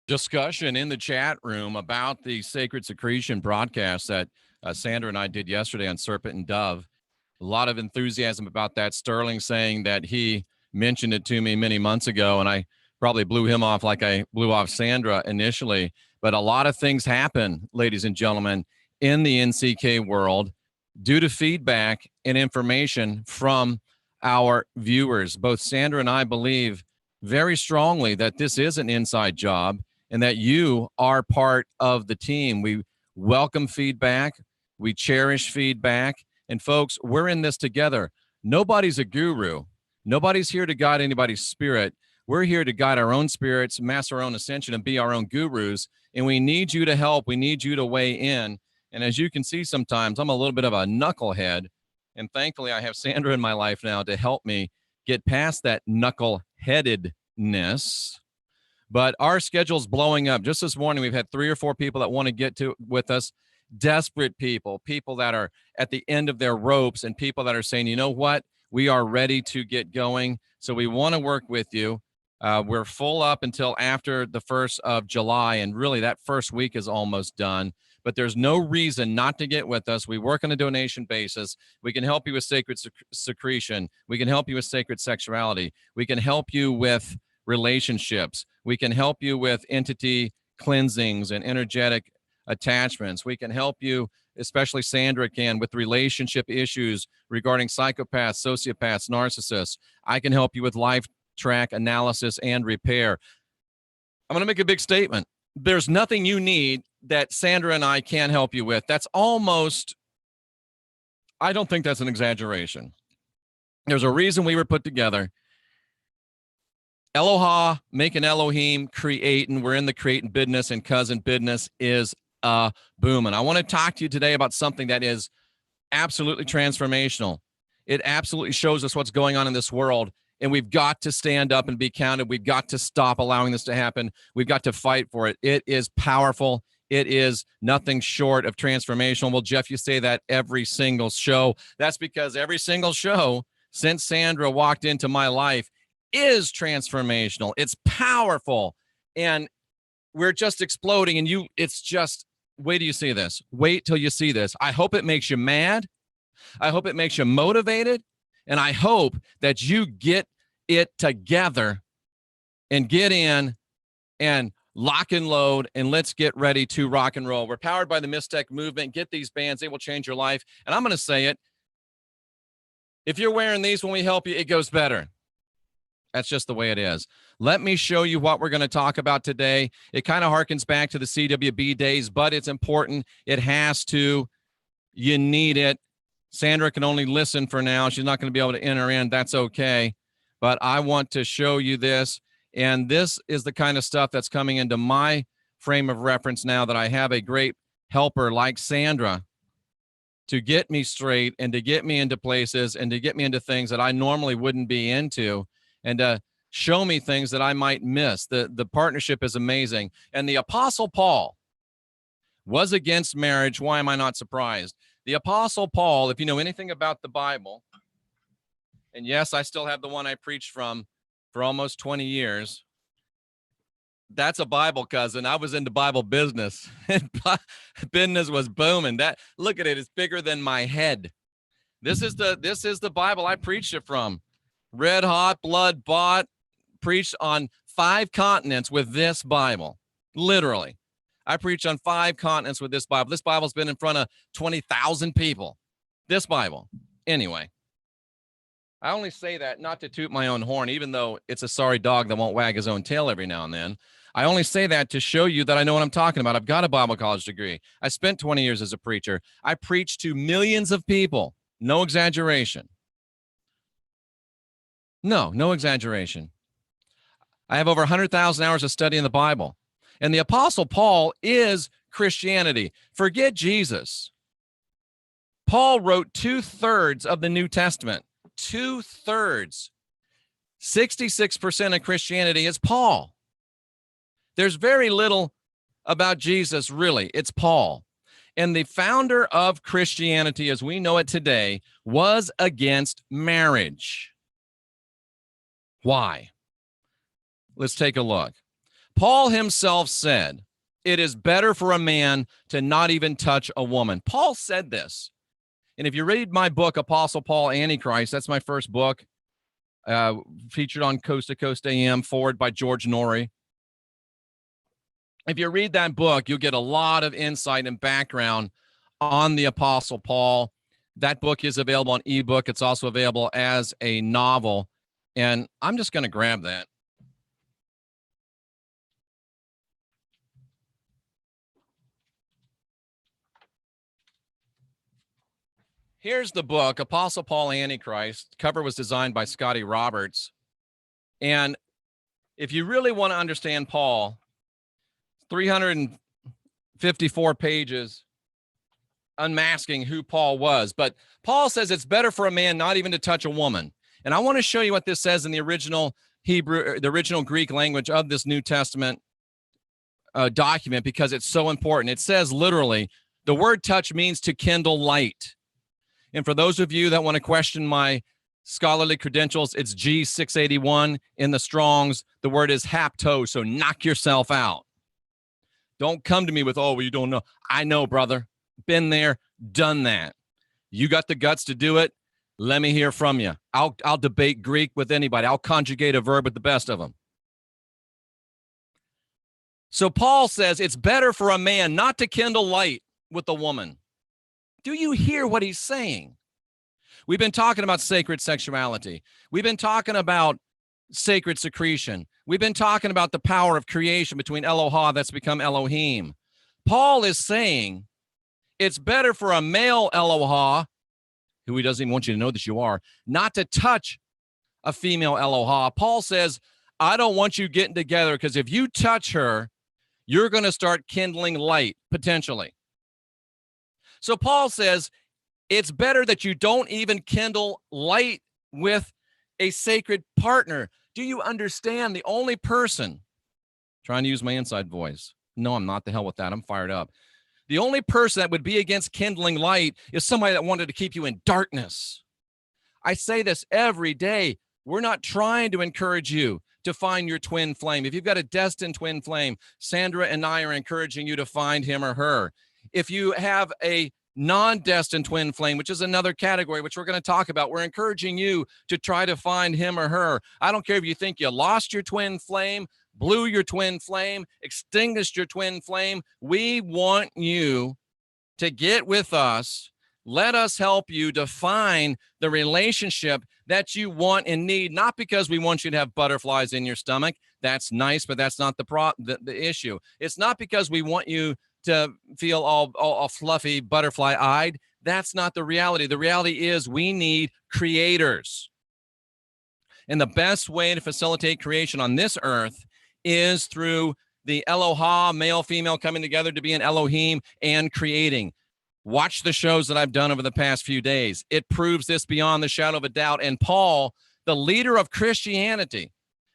discussion in the chat room about the Sacred Secretion broadcast that Sandra and I did yesterday on Serpent and Dove. A lot of enthusiasm about that. Sterling saying that he mentioned it to me many months ago, and I probably blew him off like I blew off Sandra initially. But a lot of things happen, ladies and gentlemen, in the NCK world due to feedback and information from our viewers. Both Sandra and I believe very strongly that this is an inside job and that you are part of the team. We welcome feedback. We cherish feedback. And folks, we're in this together. Nobody's a guru. Nobody's here to guide anybody's spirit. We're here to guide our own spirits, master our own ascension, and be our own gurus. And we need you to help. We need you to weigh in. And as you can see, sometimes I'm a little bit of a knucklehead. And thankfully, I have Sandra in my life now to help me get past that knuckleheadedness. But our schedule's blowing up. Just this morning, we've had 3 or 4 people that want to get to with us. Desperate people, people that are at the end of their ropes, and people that are saying, you know what, we are ready to get going. So we want to work with you. We're full up until after the 1st of July, and really that first week is almost done. But there's no reason not to get with us. We work on a donation basis. We can help you with sacred secretion. We can help you with sacred sexuality. We can help you with relationships. We can help you with entity cleansings and energetic attachments. We can help you, especially Sandra can, with relationship issues regarding psychopaths, sociopaths, narcissists. I can help you with LIFETRACK analysis and repair. I'm going to make a big statement. There's nothing you need that Sandra and I can help you with. That's almost, I don't think that's an exaggeration. There's a reason we were put together. Eloha, making Elohim, creating. We're in the creating business, and cousin business is boom. And I want to talk to you today about something that is absolutely transformational. It absolutely shows us what's going on in this world. And we've got to stand up and be counted. We've got to stop allowing this to happen. We've got to fight for it. It is powerful. It is nothing short of transformational. Well, Jeff, you say that every single show. That's because every single show since Sandra walked into my life is transformational. It's powerful. And we're just exploding. And it's just, wait till you see this. Wait till you see this. I hope it makes you mad. I hope it makes you motivated. And I hope that you get it together and get in and lock and load, and let's get ready to rock and roll. We're powered by the MYSTECH movement. Get these bands. They will change your life. And I'm going to say it. If you're wearing these when we help you, it goes better. That's just the way it is. Let me show you what we're going to talk about today. It kind of harkens back to the CWB days, but it's important. It has to. You need it. Sandra can only listen for now. She's not going to be able to enter in. That's okay. But I want to show you this. And this is the kind of stuff that's coming into my frame of reference now that I have a great helper like Sandra to get me straight and to get me into places and to get me into things that I normally wouldn't be into, and to show me things that I might miss. The partnership is amazing. And the Apostle Paul was against marriage. Why am I not surprised? The Apostle Paul, if you know anything about the Bible, and yes, I still have the one I preached from for almost 20 years. That's a Bible cousin. I was into Bible business. Business was booming. Look at it. It's bigger than my head. This is the Bible I preached it from. Red hot, blood bought, preached on 5 continents with this Bible. Literally. I preached on 5 continents with this Bible. This Bible's been in front of 20,000 people. This Bible. Anyway, I only say that not to toot my own horn, even though it's a sorry dog that won't wag his own tail every now and then. I only say that to show you that I know what I'm talking about. I've got a Bible college degree. I spent 20 years as a preacher. I preached to millions of people. No exaggeration. No exaggeration. I have over 100,000 hours of study in the Bible. And the Apostle Paul is Christianity. Forget Jesus. Paul wrote 2/3 of the New Testament. 2/3. 66% of Christianity is Paul. There's very little about Jesus, really. It's Paul. And the founder of Christianity, as we know it today, was against marriage. Why? Let's take a look. Paul himself said, it is better for a man to not even touch a woman. Paul said this. And if you read my book, Apostle Paul, Antichrist, that's my first book, featured on Coast to Coast AM, forward by George Norrie. If you read that book, you'll get a lot of insight and background on the Apostle Paul. That book is available on ebook. It's also available as a novel. And I'm just going to grab that. Here's the book, Apostle Paul, Antichrist. Cover was designed by Scotty Roberts. And if you really want to understand Paul, 354 pages unmasking who Paul was. But Paul says it's better for a man not even to touch a woman. And I want to show you what this says in the original Hebrew, the original Greek language of this New Testament document, because it's so important. It says literally, the word touch means to kindle light. And for those of you that want to question my scholarly credentials, it's G681 in the Strongs. The word is hapto, so knock yourself out. Don't come to me with, oh, well, you don't know. I know, brother. Been there, done that. You got the guts to do it. Let me hear from you. I'll debate Greek with anybody. I'll conjugate a verb with the best of them. So Paul says it's better for a man not to kindle light with a woman. Do you hear what he's saying? We've been talking about sacred sexuality. We've been talking about sacred secretion. We've been talking about the power of creation between Eloha that's become Elohim. Paul is saying it's better for a male Eloha, who he doesn't even want you to know that you are, not to touch a female Eloha. Paul says, I don't want you getting together, because if you touch her, you're going to start kindling light, potentially. So Paul says it's better that you don't even kindle light with a sacred partner. Do you understand? The only person, trying to use my inside voice. No, I'm not. The hell with that. I'm fired up. The only person that would be against kindling light is somebody that wanted to keep you in darkness. I say this every day. We're not trying to encourage you to find your twin flame. If you've got a destined twin flame, Sandra and I are encouraging you to find him or her. If you have a non-destined twin flame, which is another category, which we're going to talk about, we're encouraging you to try to find him or her. I don't care if you think you lost your twin flame, blew your twin flame, extinguished your twin flame. We want you to get with us. Let us help you define the relationship that you want and need, not because we want you to have butterflies in your stomach. That's nice, but that's not the issue. It's not because we want you to feel all fluffy, butterfly-eyed. That's not the reality. The reality is we need creators. And the best way to facilitate creation on this earth is through the Eloha, male, female, coming together to be an Elohim and creating. Watch the shows that I've done over the past few days. It proves this beyond the shadow of a doubt. And Paul, the leader of Christianity,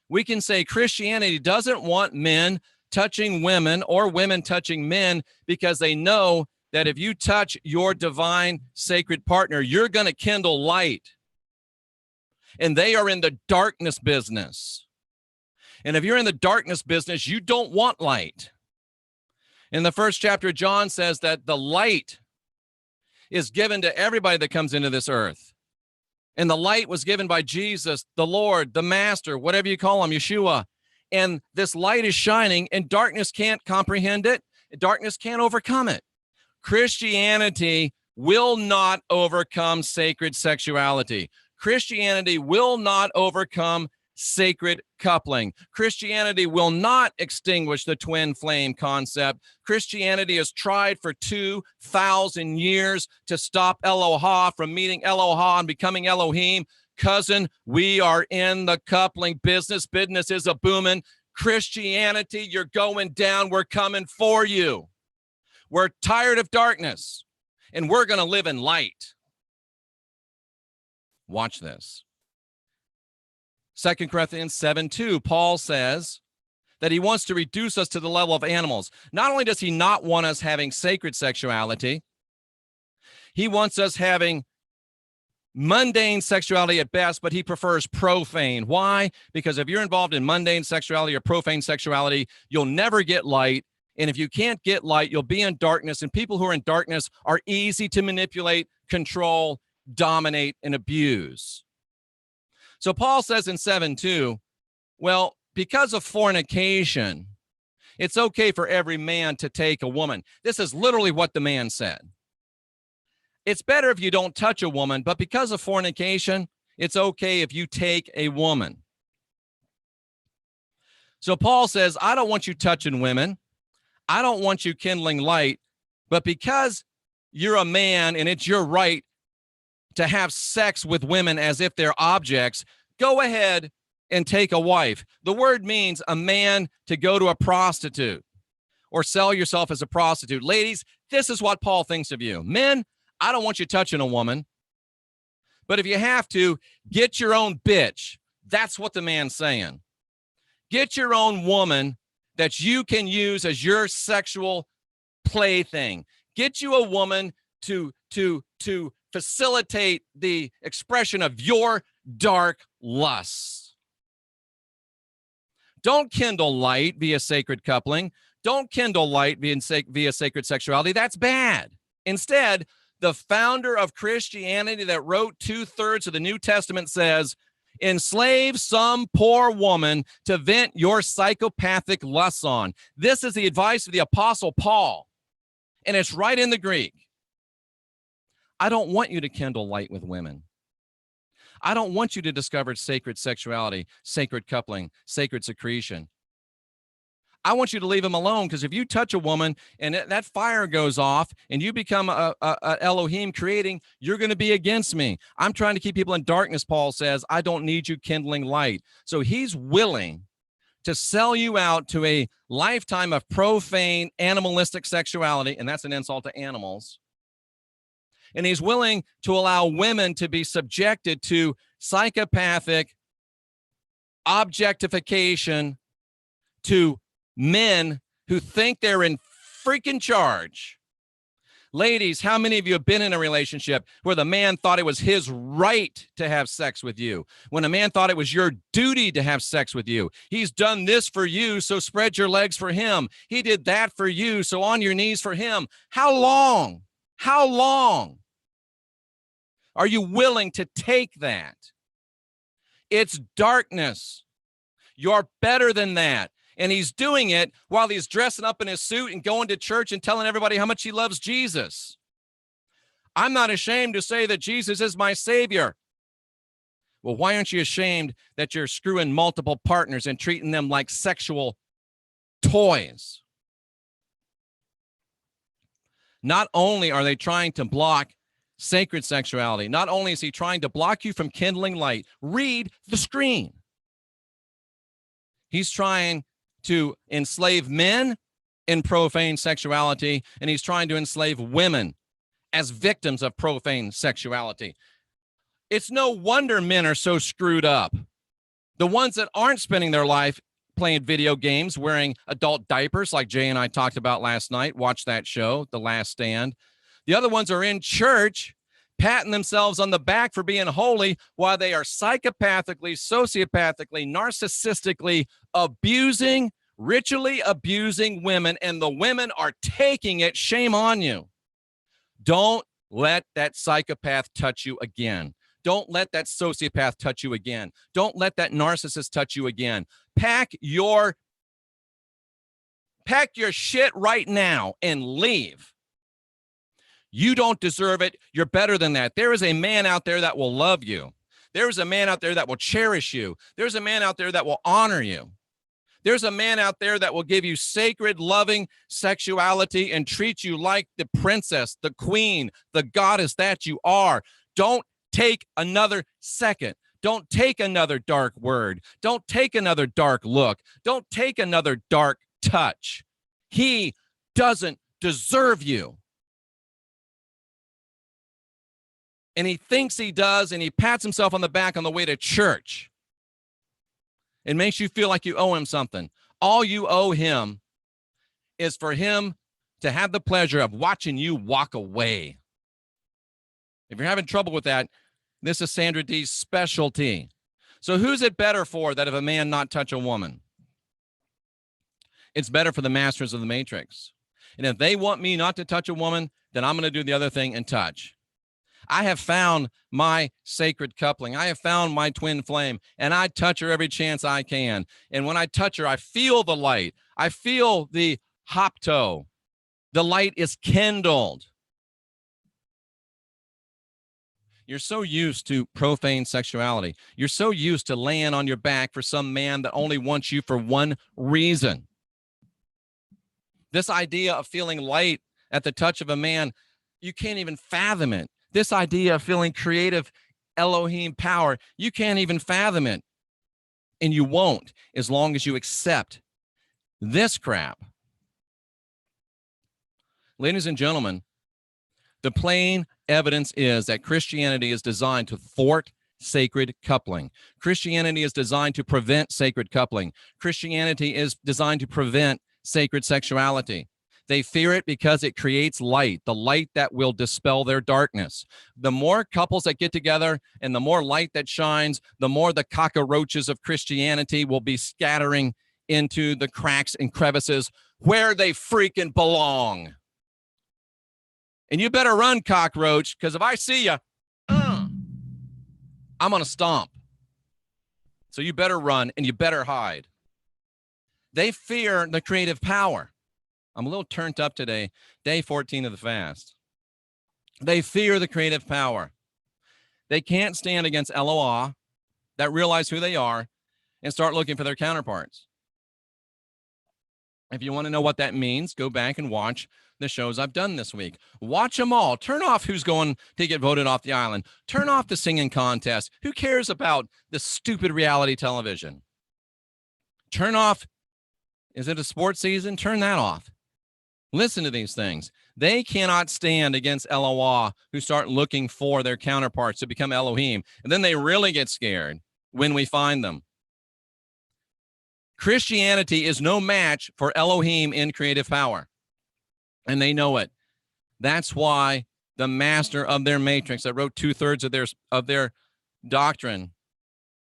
we can say Christianity doesn't want men touching women or women touching men, because they know that if you touch your divine sacred partner, you're going to kindle light. And they are in the darkness business. And if you're in the darkness business, you don't want light. In the first chapter, John says that the light is given to everybody that comes into this earth. And the light was given by Jesus, the Lord, the Master, whatever you call him, Yeshua. And this light is shining, and darkness can't comprehend it. Darkness can't overcome it. Christianity will not overcome sacred sexuality. Christianity will not overcome sacred coupling. Christianity will not extinguish the twin flame concept. Christianity has tried for 2,000 years to stop Eloha from meeting Eloha and becoming Elohim. Cousin, we are in the coupling business. Business is a booming. Christianity, you're going down. We're coming for you. We're tired of darkness, and we're going to live in light. Watch this. 2 Corinthians 7:2, Paul says that he wants to reduce us to the level of animals. Not only does he not want us having sacred sexuality, he wants us having mundane sexuality at best, but he prefers profane. Why? Because if you're involved in mundane sexuality or profane sexuality, you'll never get light. And if you can't get light, you'll be in darkness. And people who are in darkness are easy to manipulate, control, dominate, and abuse. So Paul says in 7:2, well, because of fornication, it's okay for every man to take a woman. This is literally what the man said. It's better if you don't touch a woman, but because of fornication, it's okay if you take a woman. So Paul says, I don't want you touching women. I don't want you kindling light, but because you're a man and it's your right to have sex with women as if they're objects, go ahead and take a wife. The word means a man to go to a prostitute or sell yourself as a prostitute. Ladies, this is what Paul thinks of you. Men, I don't want you touching a woman, but if you have to, get your own bitch. That's what the man's saying. Get your own woman that you can use as your sexual plaything. Get you a woman to facilitate the expression of your dark lusts. Don't kindle light via sacred coupling. Don't kindle light via sacred sexuality. That's bad. Instead, the founder of Christianity that wrote 2/3 of the New Testament says, enslave some poor woman to vent your psychopathic lusts on. This is the advice of the Apostle Paul, and it's right in the Greek. I don't want you to kindle light with women. I don't want you to discover sacred sexuality, sacred coupling, sacred secretion. I want you to leave them alone, because if you touch a woman and that fire goes off and you become a Elohim creating, you're going to be against me. I'm trying to keep people in darkness, Paul says. I don't need you kindling light. So he's willing to sell you out to a lifetime of profane, animalistic sexuality, and that's an insult to animals. And he's willing to allow women to be subjected to psychopathic objectification to men who think they're in freaking charge. Ladies, how many of you have been in a relationship where the man thought it was his right to have sex with you, when a man thought it was your duty to have sex with you? He's done this for you, so spread your legs for him. He did that for you, so on your knees for him. How long? How long are you willing to take that? It's darkness. You're better than that. And he's doing it while he's dressing up in his suit and going to church and telling everybody how much he loves Jesus. I'm not ashamed to say that Jesus is my Savior. Well, why aren't you ashamed that you're screwing multiple partners and treating them like sexual toys? Not only are they trying to block sacred sexuality, not only is he trying to block you from kindling light, read the screen. He's trying to enslave men in profane sexuality, and he's trying to enslave women as victims of profane sexuality. It's no wonder men are so screwed up. The ones that aren't spending their life playing video games, wearing adult diapers like Jay and I talked about last night. Watch that show, The Last Stand. The other ones are in church, patting themselves on the back for being holy, while they are psychopathically, sociopathically, narcissistically abusing, ritually abusing women, and the women are taking it. Shame on you. Don't let that psychopath touch you again. Don't let that sociopath touch you again. Don't let that narcissist touch you again. Pack your shit right now and leave. You don't deserve it. You're better than that. There is a man out there that will love you. There is a man out there that will cherish you. There's a man out there that will honor you. There's a man out there that will give you sacred, loving sexuality and treat you like the princess, the queen, the goddess that you are. Don't take another second. Don't take another dark word. Don't take another dark look. Don't take another dark touch. He doesn't deserve you. And he thinks he does, and he pats himself on the back on the way to church. It makes you feel like you owe him something. All you owe him is for him to have the pleasure of watching you walk away. If you're having trouble with that, This is Sandra D's specialty. So who's it better for that if a man not touch a woman? It's better for the masters of the matrix. And if they want me not to touch a woman, then I'm going to do the other thing and touch. I have found my sacred coupling. I have found my twin flame, and I touch her every chance I can. And when I touch her, I feel the light. I feel the hapto. The light is kindled. You're so used to profane sexuality. You're so used to laying on your back for some man that only wants you for one reason. This idea of feeling light at the touch of a man, you can't even fathom it. This idea of feeling creative Elohim power, you can't even fathom it. And you won't as long as you accept this crap. Ladies and gentlemen, the plain evidence is that Christianity is designed to thwart sacred coupling. Christianity is designed to prevent sacred coupling. Christianity is designed to prevent sacred sexuality. They fear it because it creates light, the light that will dispel their darkness. The more couples that get together and the more light that shines, the more the cockroaches of Christianity will be scattering into the cracks and crevices where they freaking belong. And you better run, cockroach, because if I see you, I'm going to stomp. So you better run and you better hide. They fear the creative power. I'm a little turned up today, day 14 of the fast. They fear the creative power. They can't stand against LOA that realize who they are and start looking for their counterparts. If you want to know what that means, go back and watch the shows I've done this week. Watch them all. Turn off who's going to get voted off the island. Turn off the singing contest. Who cares about the stupid reality television? Turn off, is it a sports season? Turn that off. Listen to these things. They cannot stand against LOA who start looking for their counterparts to become Elohim. And then they really get scared when we find them. Christianity is no match for Elohim in creative power. And they know it. That's why the master of their matrix that wrote 2/3 of their doctrine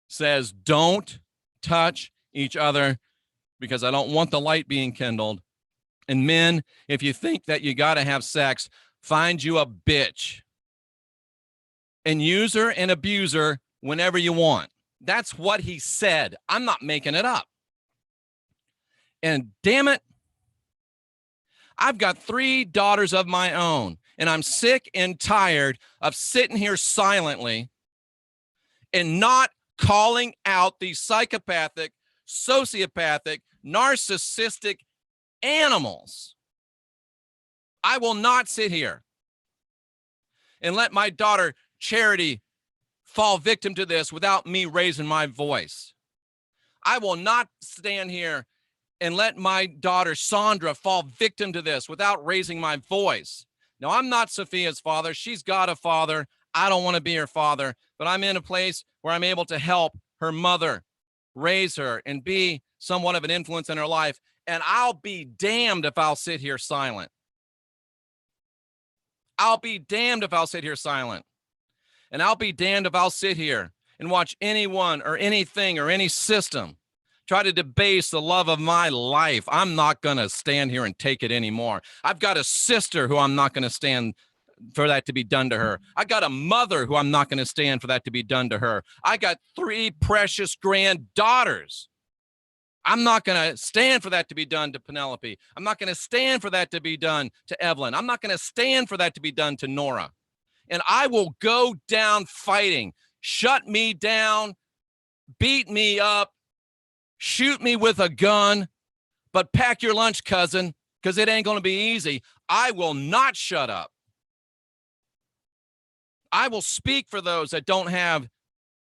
says, don't touch each other because I don't want the light being kindled. And men, if you think that you got to have sex, find you a bitch and use her and abuse her whenever you want. That's what he said. I'm not making it up. And damn it, I've got 3 daughters of my own, and I'm sick and tired of sitting here silently and not calling out these psychopathic, sociopathic, narcissistic animals. I will not sit here and let my daughter Charity fall victim to this without me raising my voice. I will not stand here and let my daughter SANDRA fall victim to this without raising my voice. Now, I'm not Sophia's father. She's got a father. I don't want to be her father, but I'm in a place where I'm able to help her mother raise her and be somewhat of an influence in her life. And I'll be damned if I'll sit here silent. I'll be damned if I'll sit here silent. And I'll be damned if I'll sit here and watch anyone or anything or any system try to debase the love of my life. I'm not going to stand here and take it anymore. I've got a sister who I'm not going to stand for that to be done to her. I got a mother who I'm not going to stand for that to be done to her. I got 3 precious granddaughters. I'm not going to stand for that to be done to Penelope. I'm not going to stand for that to be done to Evelyn. I'm not going to stand for that to be done to Nora. And I will go down fighting. Shut me down, beat me up, shoot me with a gun, but pack your lunch, cousin, because it ain't going to be easy. I will not shut up. I will speak for those that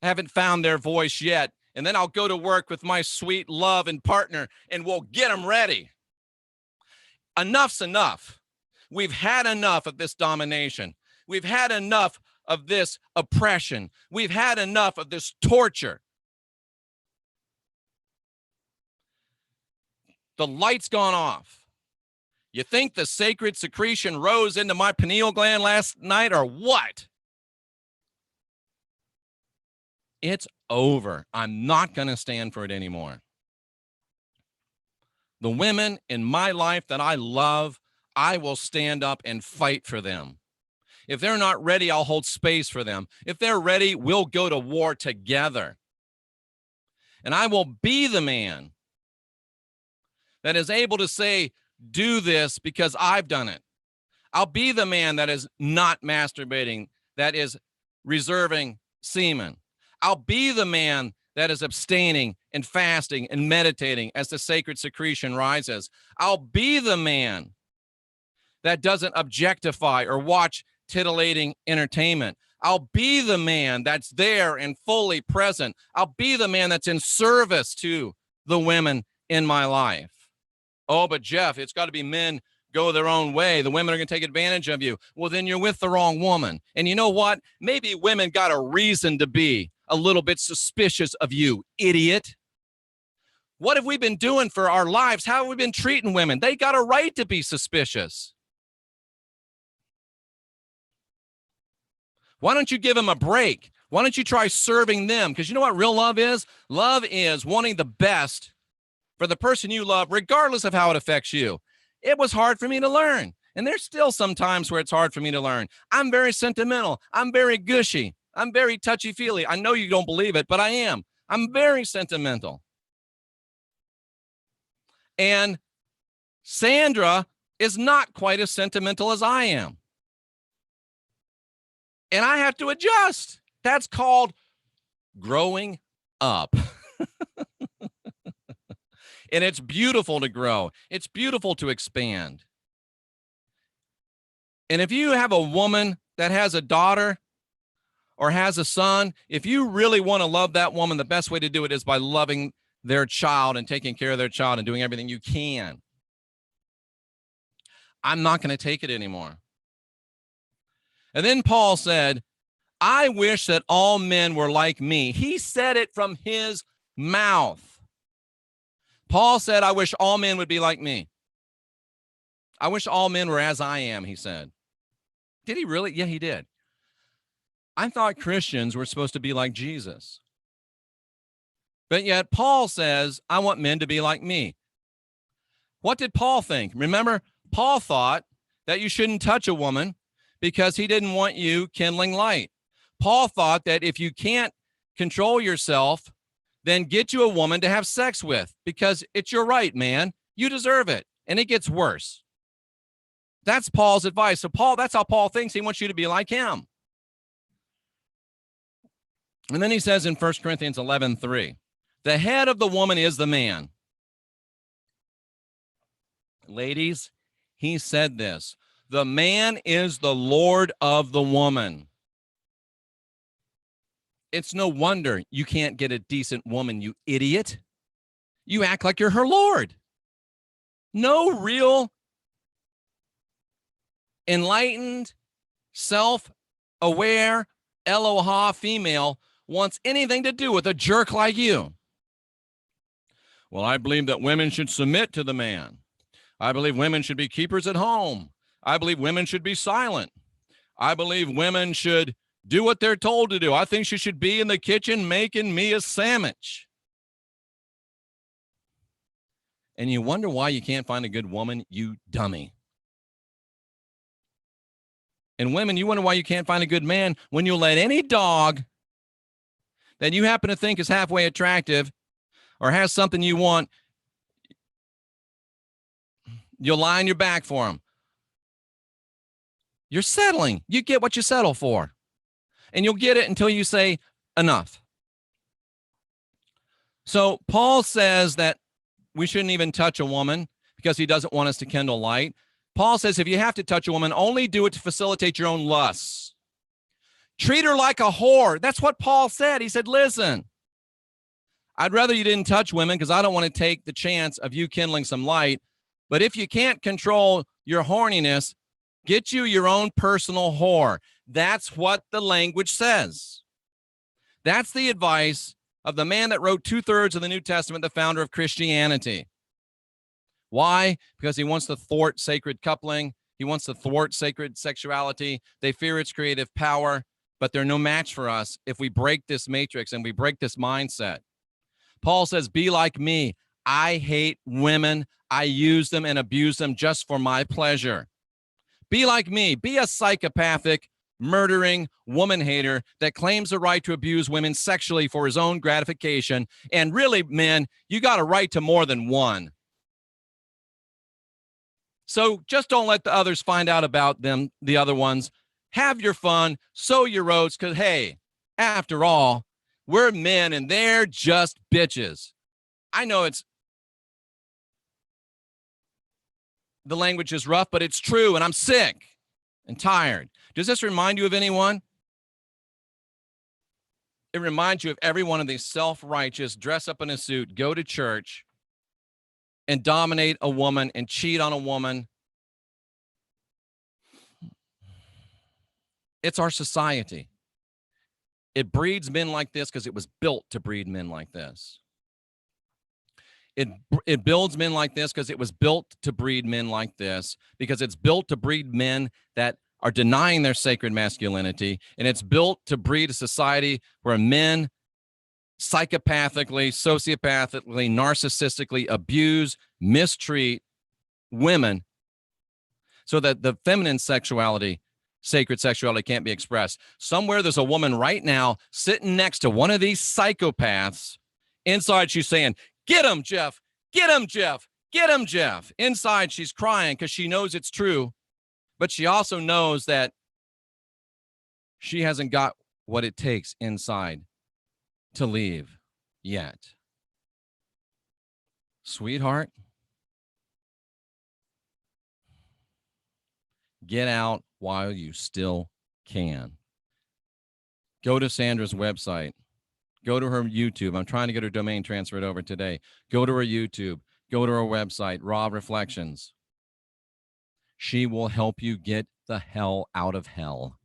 haven't found their voice yet. And then I'll go to work with my sweet love and partner, and we'll get them ready. Enough's enough. We've had enough of this domination. We've had enough of this oppression. We've had enough of this torture. The light's gone off. You think the sacred secretion rose into my pineal gland last night or what? It's over. I'm not going to stand for it anymore. The women in my life that I love, I will stand up and fight for them. If they're not ready, I'll hold space for them. If they're ready, we'll go to war together. And I will be the man that is able to say, do this because I've done it. I'll be the man that is not masturbating, that is reserving semen. I'll be the man that is abstaining and fasting and meditating as the sacred secretion rises. I'll be the man that doesn't objectify or watch titillating entertainment. I'll be the man that's there and fully present. I'll be the man that's in service to the women in my life. Oh, but Jeff, it's got to be men go their own way. The women are going to take advantage of you. Well, then you're with the wrong woman. And you know what? Maybe women got a reason to be a little bit suspicious of you, idiot. What have we been doing for our lives? How have we been treating women? They got a right to be suspicious. Why don't you give them a break? Why don't you try serving them? Because you know what real love is? Love is wanting the best for the person you love, regardless of how it affects you. It was hard for me to learn. And there's still some times where it's hard for me to learn. I'm very sentimental. I'm very gushy. I'm very touchy-feely. I know you don't believe it, but I am. I'm very sentimental. And Sandra is not quite as sentimental as I am. And I have to adjust. That's called growing up. And it's beautiful to grow. It's beautiful to expand. And if you have a woman that has a daughter or has a son, if you really want to love that woman, the best way to do it is by loving their child and taking care of their child and doing everything you can. I'm not going to take it anymore. And then Paul said, I wish that all men were like me. He said it from his mouth. Paul said, I wish all men would be like me. I wish all men were as I am, he said. Did he really? Yeah, he did. I thought Christians were supposed to be like Jesus. But yet Paul says, I want men to be like me. What did Paul think? Remember, Paul thought that you shouldn't touch a woman because he didn't want you kindling light. Paul thought that if you can't control yourself, then get you a woman to have sex with because it's your right, man. You deserve it. And it gets worse. That's Paul's advice. So Paul, that's how Paul thinks. He wants you to be like him. And then he says in 1 Corinthians 11:3, the head of the woman is the man. Ladies, he said this, the man is the Lord of the woman. It's no wonder you can't get a decent woman, you idiot. You act like you're her Lord. No real enlightened, self-aware, Eloha female wants anything to do with a jerk like you. Well, I believe that women should submit to the man. I believe women should be keepers at home. I believe women should be silent. I believe women should do what they're told to do. I think she should be in the kitchen making me a sandwich. And you wonder why you can't find a good woman, you dummy. And women, you wonder why you can't find a good man when you'll let any dog that you happen to think is halfway attractive or has something you want, you'll lie on your back for him. You're settling. You get what you settle for. And you'll get it until you say enough. So Paul says that we shouldn't even touch a woman because he doesn't want us to kindle light. Paul says if you have to touch a woman, only do it to facilitate your own lusts. Treat her like a whore. That's what Paul said. He said, listen, I'd rather you didn't touch women because I don't want to take the chance of you kindling some light. But if you can't control your horniness, get you your own personal whore. That's what the language says. That's the advice of the man that wrote 2/3 of the New Testament, the founder of Christianity. Why? Because he wants to thwart sacred coupling. He wants to thwart sacred sexuality. They fear its creative power. but they're no match for us if we break this matrix and we break this mindset. Paul says, be like me. I hate women. I use them and abuse them just for my pleasure. Be like me. Be a psychopathic, murdering woman hater that claims the right to abuse women sexually for his own gratification. And really, men, you got a right to more than one. So just don't let the others find out about them, the other ones. Have your fun, sow your oats, because, hey, after all, we're men and they're just bitches. I know the language is rough, but it's true, and I'm sick and tired. Does this remind you of anyone? It reminds you of every one of these self-righteous, dress up in a suit, go to church, and dominate a woman and cheat on a woman. It's our society. It breeds men like this because it was built to breed men like this. It builds men like this because it was built to breed men like this, because it's built to breed men that are denying their sacred masculinity, and it's built to breed a society where men psychopathically, sociopathically, narcissistically abuse, mistreat women so that the feminine sexuality, sacred sexuality, can't be expressed. Somewhere there's a woman right now sitting next to one of these psychopaths. Inside she's saying, get him, Jeff. Get him, Jeff. Get him, Jeff. Inside she's crying because she knows it's true, but she also knows that she hasn't got what it takes inside to leave yet. Sweetheart, get out while you still can. Go to Sandra's website. Go to her YouTube. I'm trying to get her domain transferred over today. Go to her YouTube. Go to her website, Raw Reflections. She will help you get the hell out of hell.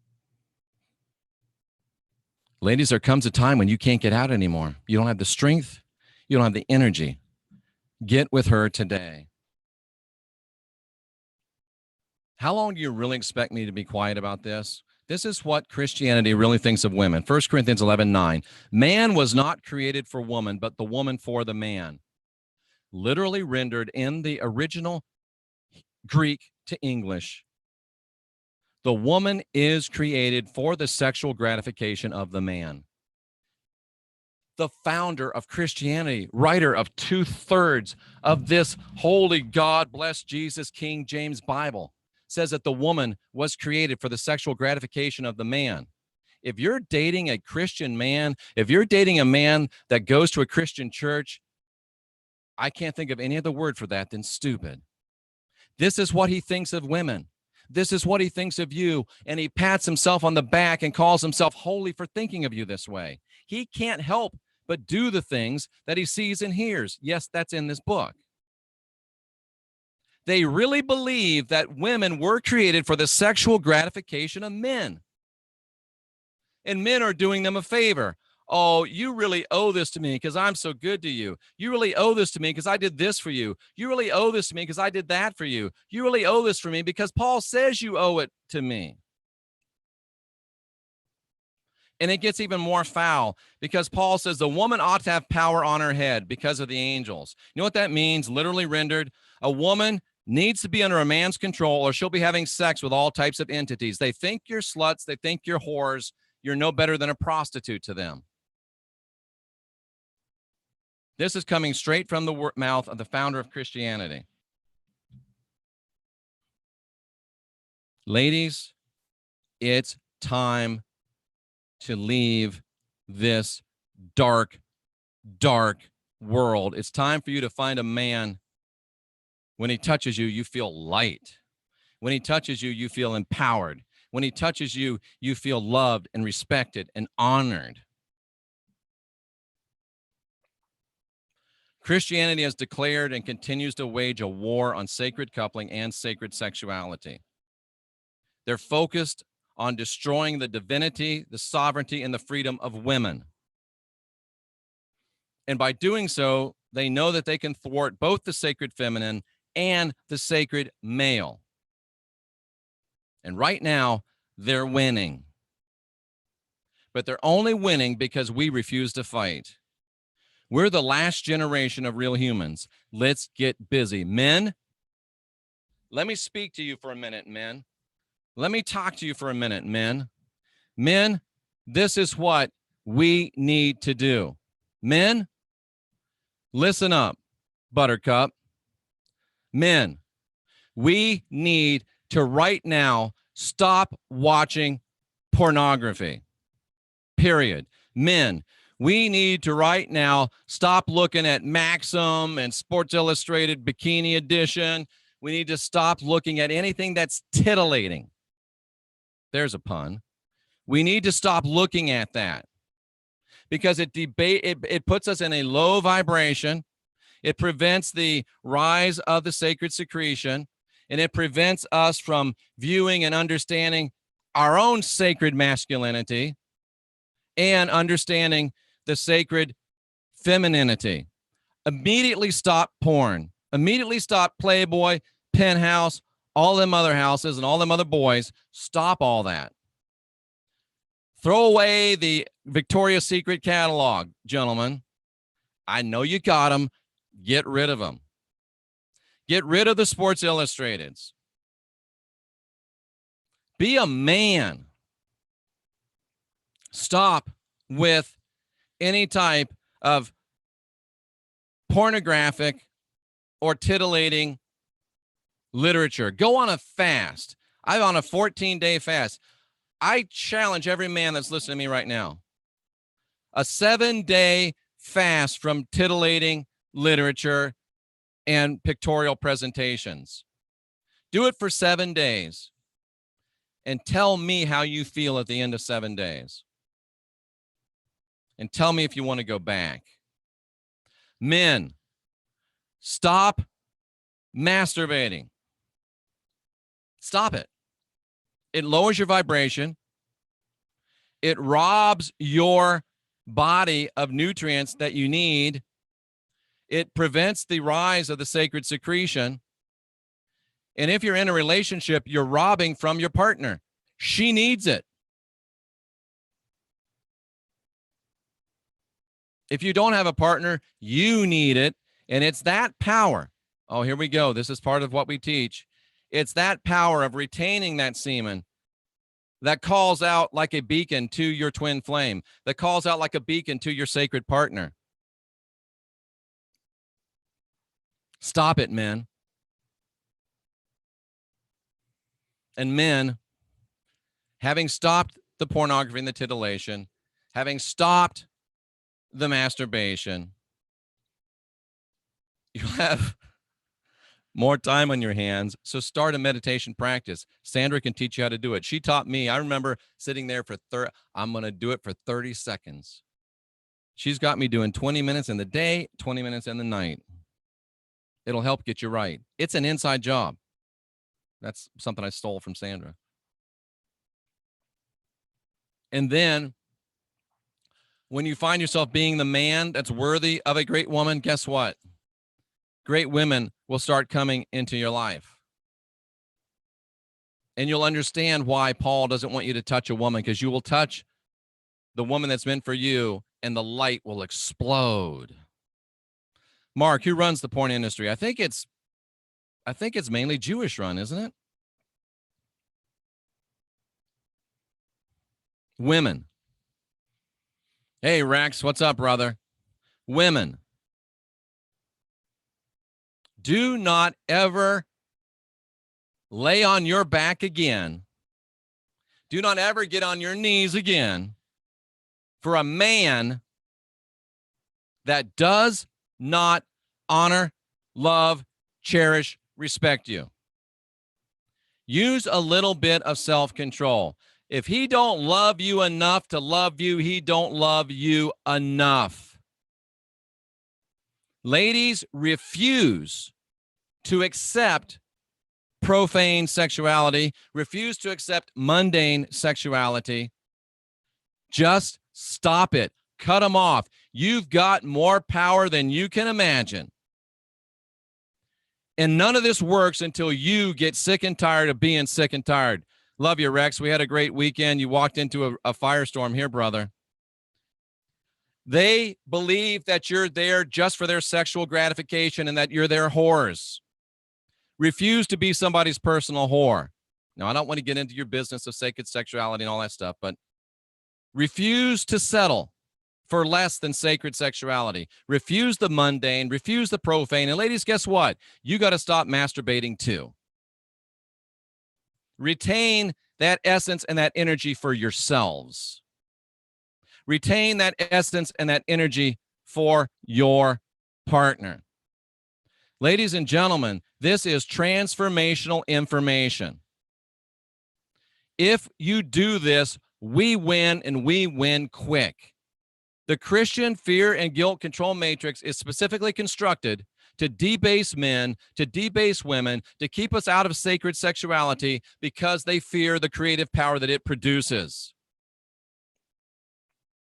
Ladies, there comes a time when you can't get out anymore. You don't have the strength. You don't have the energy. Get with her today. How long do you really expect me to be quiet about this? This is what Christianity really thinks of women. 1 Corinthians 11:9. Man was not created for woman, but the woman for the man. Literally rendered in the original Greek to English, the woman is created for the sexual gratification of the man. The founder of Christianity, writer of 2/3 of this holy God bless Jesus King James Bible, says that the woman was created for the sexual gratification of the man. If you're dating a Christian man, if you're dating a man that goes to a Christian church, I can't think of any other word for that than stupid. This is what he thinks of women. This is what he thinks of you. And he pats himself on the back and calls himself holy for thinking of you this way. He can't help but do the things that he sees and hears. Yes, that's in this book. They really believe that women were created for the sexual gratification of men. And men are doing them a favor. Oh, you really owe this to me because I'm so good to you. You really owe this to me because I did this for you. You really owe this to me because I did that for you. You really owe this for me because Paul says you owe it to me. And it gets even more foul because Paul says the woman ought to have power on her head because of the angels. You know what that means? Literally rendered, a woman needs to be under a man's control or she'll be having sex with all types of entities. They think you're sluts. They think you're whores. You're no better than a prostitute to them. This is coming straight from the mouth of the founder of Christianity. Ladies, it's time to leave this dark, dark world. It's time for you to find a man. When he touches you, you feel light. When he touches you, you feel empowered. When he touches you, you feel loved and respected and honored. Christianity has declared and continues to wage a war on sacred coupling and sacred sexuality. They're focused on destroying the divinity, the sovereignty, and the freedom of women. And by doing so, they know that they can thwart both the sacred feminine and the sacred male. And right now, they're winning. but they're only winning because we refuse to fight. We're the last generation of real humans. Let's get busy. Men, let me speak to you for a minute, men. Let me talk to you for a minute, men. Men, this is what we need to do. Men, listen up, Buttercup. Men, we need to right now stop watching pornography. Period. Men, we need to right now stop looking at Maxim and Sports Illustrated Bikini Edition. We need to stop looking at anything that's titillating. There's a pun. We need to stop looking at that because it puts us in a low vibration. It prevents the rise of the sacred secretion, and it prevents us from viewing and understanding our own sacred masculinity and understanding the sacred femininity. Immediately stop porn. Immediately stop Playboy, Penthouse, all them other houses and all them other boys. Stop all that. Throw away the Victoria's Secret catalog, gentlemen. I know you got them. Get rid of them. Get rid of the Sports Illustrateds. Be a man. Stop with any type of pornographic or titillating literature. Go on a fast. I'm on a 14-day fast. I challenge every man that's listening to me right now. A 7-day fast from titillating literature and pictorial presentations. Do it for 7 days and tell me how you feel at the end of 7 days. And tell me if you want to go back. Men, stop masturbating. Stop it. It lowers your vibration. It robs your body of nutrients that you need. It prevents the rise of the sacred secretion. And if you're in a relationship, you're robbing from your partner. She needs it. If you don't have a partner, you need it. And it's that power. Oh, here we go. This is part of what we teach. It's that power of retaining that semen that calls out like a beacon to your twin flame, that calls out like a beacon to your sacred partner. Stop it, men. And men, having stopped the pornography and the titillation, having stopped the masturbation, you have more time on your hands. So start a meditation practice. Sandra can teach you how to do it. She taught me. I remember sitting there for I'm going to do it for 30 seconds. She's got me doing 20 minutes in the day, 20 minutes in the night. It'll help get you right. It's an inside job. That's something I stole from Sandra. And then when you find yourself being the man that's worthy of a great woman, guess what? Great women will start coming into your life. And you'll understand why Paul doesn't want you to touch a woman, because you will touch the woman that's meant for you and the light will explode. Mark, who runs the porn industry? I think it's mainly Jewish run, isn't it? Women. Hey, Rex, what's up, brother? Women. Do not ever lay on your back again. Do not ever get on your knees again for a man that does not honor, love, cherish, respect you. Use a little bit of self-control. If he don't love you enough to love you, he don't love you enough. Ladies, refuse to accept profane sexuality, refuse to accept mundane sexuality. Just stop it. Cut them off. You've got more power than you can imagine. And none of this works until you get sick and tired of being sick and tired. Love you, Rex. We had a great weekend. You walked into a firestorm here, brother. They believe that you're there just for their sexual gratification and that you're their whores. Refuse to be somebody's personal whore. Now, I don't want to get into your business of sacred sexuality and all that stuff, but refuse to settle for less than sacred sexuality. Refuse the mundane, refuse the profane. And ladies, guess what? You got to stop masturbating too. Retain that essence and that energy for yourselves. Retain that essence and that energy for your partner. Ladies and gentlemen, this is transformational information. If you do this, we win, and we win quick. The Christian fear and guilt control matrix is specifically constructed to debase men, to debase women, to keep us out of sacred sexuality because they fear the creative power that it produces.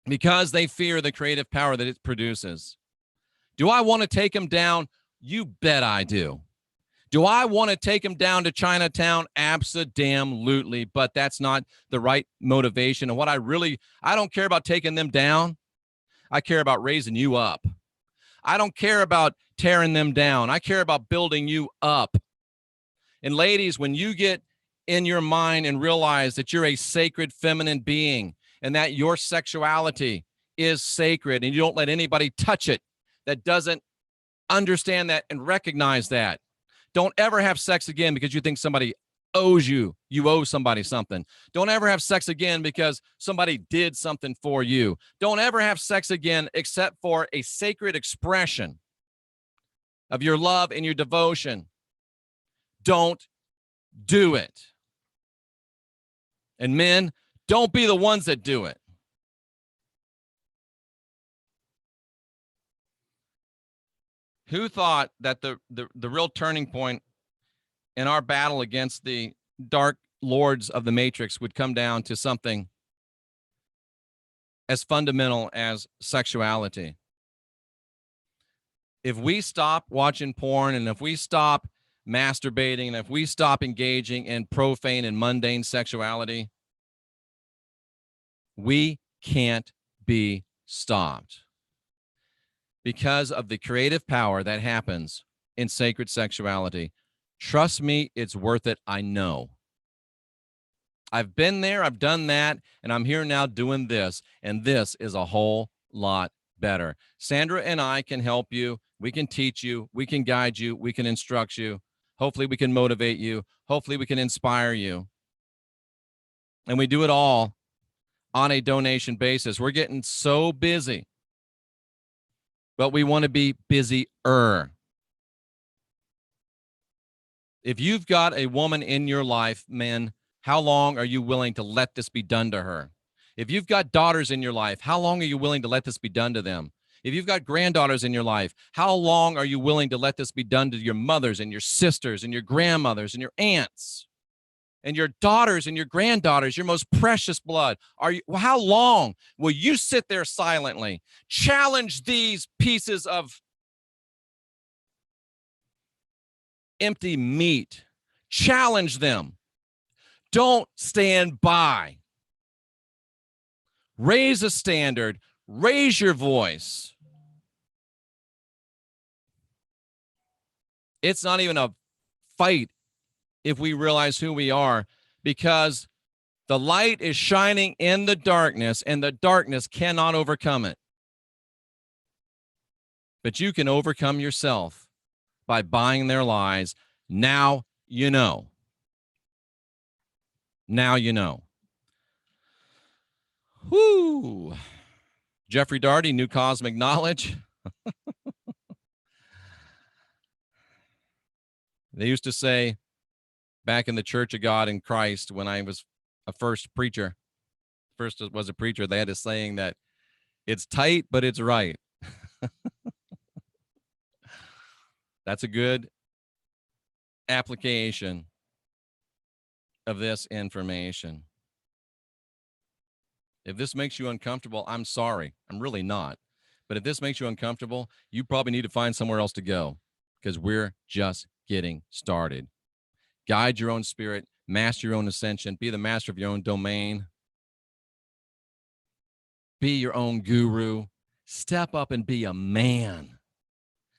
Because they fear the creative power that it produces. Do I want to take them down? You bet I do. Do I want to take them down to Chinatown? Abso-damn-lutely, but that's not the right motivation. And what I don't care about taking them down. I care about raising you up. I don't care about tearing them down. I care about building you up. And ladies, when you get in your mind and realize that you're a sacred feminine being and that your sexuality is sacred and you don't let anybody touch it that doesn't understand that and recognize that. Don't ever have sex again because you think somebody owes you. You owe somebody something. Don't ever have sex again because somebody did something for you. Don't ever have sex again except for a sacred expression of your love and your devotion. Don't do it. And men, don't be the ones that do it. Who thought that the real turning point in our battle against the dark lords of the matrix would come down to something as fundamental as sexuality? If we stop watching porn and if we stop masturbating and if we stop engaging in profane and mundane sexuality, we can't be stopped. Because of the creative power that happens in sacred sexuality. Trust me, it's worth it. I know. I've been there, I've done that, and I'm here now doing this, and this is a whole lot better. Sandra and I can help you. We can teach you. We can guide you. We can instruct you. Hopefully, we can motivate you. Hopefully, we can inspire you. And we do it all on a donation basis. We're getting so busy. But we want to be busier. If you've got a woman in your life, men, how long are you willing to let this be done to her? If you've got daughters in your life, how long are you willing to let this be done to them? If you've got granddaughters in your life, how long are you willing to let this be done to your mothers and your sisters and your grandmothers and your aunts? And your daughters and your granddaughters, your most precious blood. How long will you sit there silently? Challenge these pieces of empty meat. Challenge them. Don't stand by. Raise a standard. Raise your voice. It's not even a fight if we realize who we are, because the light is shining in the darkness and the darkness cannot overcome it. But you can overcome yourself by buying their lies. Now you know. Now you know. Whoo. Jeffrey Darty, New Cosmic Knowledge. They used to say, back in the Church of God in Christ, when I was a first was a preacher, they had a saying that it's tight, but it's right. That's a good application of this information. If this makes you uncomfortable, I'm sorry. I'm really not. But if this makes you uncomfortable, you probably need to find somewhere else to go, because we're just getting started. Guide your own spirit, Master your own ascension. Be the master of your own domain. Be your own guru. Step up and be a man.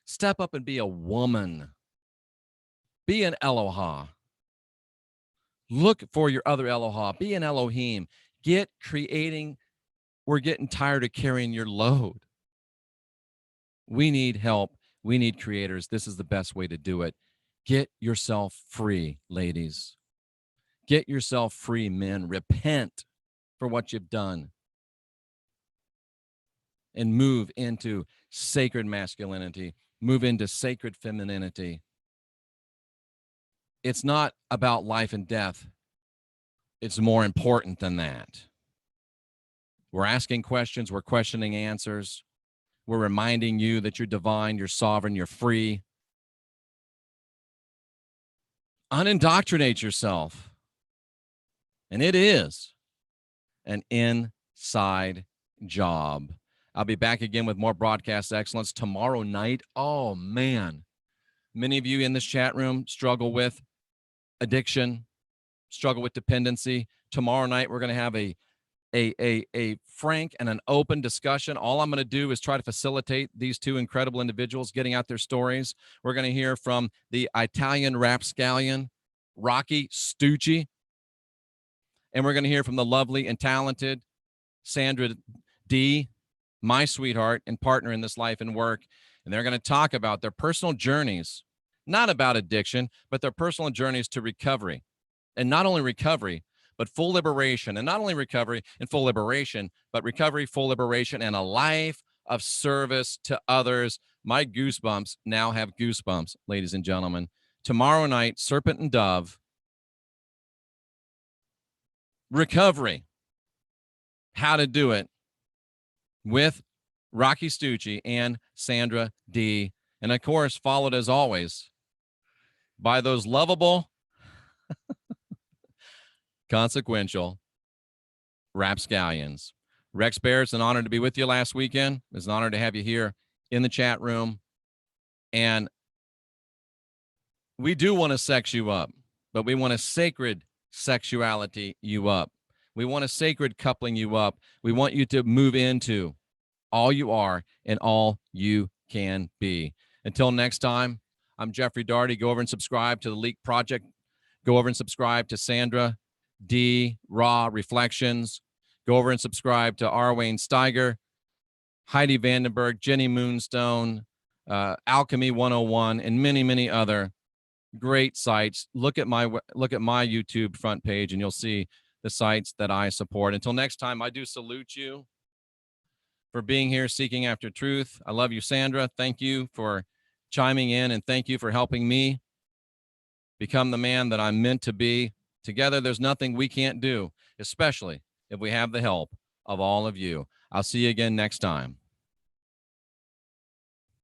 Step up and be a woman. Be an Eloha. Look for your other Eloha. Be an Elohim. Get creating. We're getting tired of carrying your load. We need help. We need creators. This is the best way to do it. Get yourself free, ladies. Get yourself free, men. Repent for what you've done. And move into sacred masculinity. Move into sacred femininity. It's not about life and death. It's more important than that. We're asking questions. We're questioning answers. We're reminding you that you're divine, you're sovereign, you're free. Unindoctrinate yourself. And it is an inside job. I'll be back again with more broadcast excellence tomorrow night. Oh, man. Many of you in this chat room struggle with addiction, struggle with dependency. Tomorrow night, we're going to have a frank and an open discussion. All I'm going to do is try to facilitate these two incredible individuals getting out their stories. We're going to hear from the Italian rapscallion, Rocky Stucci. And we're going to hear from the lovely and talented Sandra D., my sweetheart and partner in this life and work. And they're going to talk about their personal journeys, not about addiction, but their personal journeys to recovery. And not only recovery, but full liberation. And not only recovery and full liberation, but recovery, full liberation, and a life of service to others. My goosebumps now have goosebumps, ladies and gentlemen. Tomorrow night, Serpent and Dove, recovery, how to do it, with Rocky Stucci and Sandra D. And of course, followed as always by those lovable, consequential rapscallions. Rex Bear, it's an honor to be with you last weekend. It's an honor to have you here in the chat room. And we do want to sex you up, but we want a sacred sexuality you up. We want a sacred coupling you up. We want you to move into all you are and all you can be. Until next time, I'm Jeffrey Daugherty. Go over and subscribe to the Leak Project. Go over and subscribe to Sandra D. Raw Reflections. Go over and subscribe to R. Wayne Steiger, Heidi Vandenberg, Jenny Moonstone, Alchemy 101, and many, many other great sites. Look at my YouTube front page, and you'll see the sites that I support. Until next time, I do salute you for being here, seeking after truth. I love you, Sandra. Thank you for chiming in, and thank you for helping me become the man that I'm meant to be. Together, there's nothing we can't do, especially if we have the help of all of you. I'll see you again next time.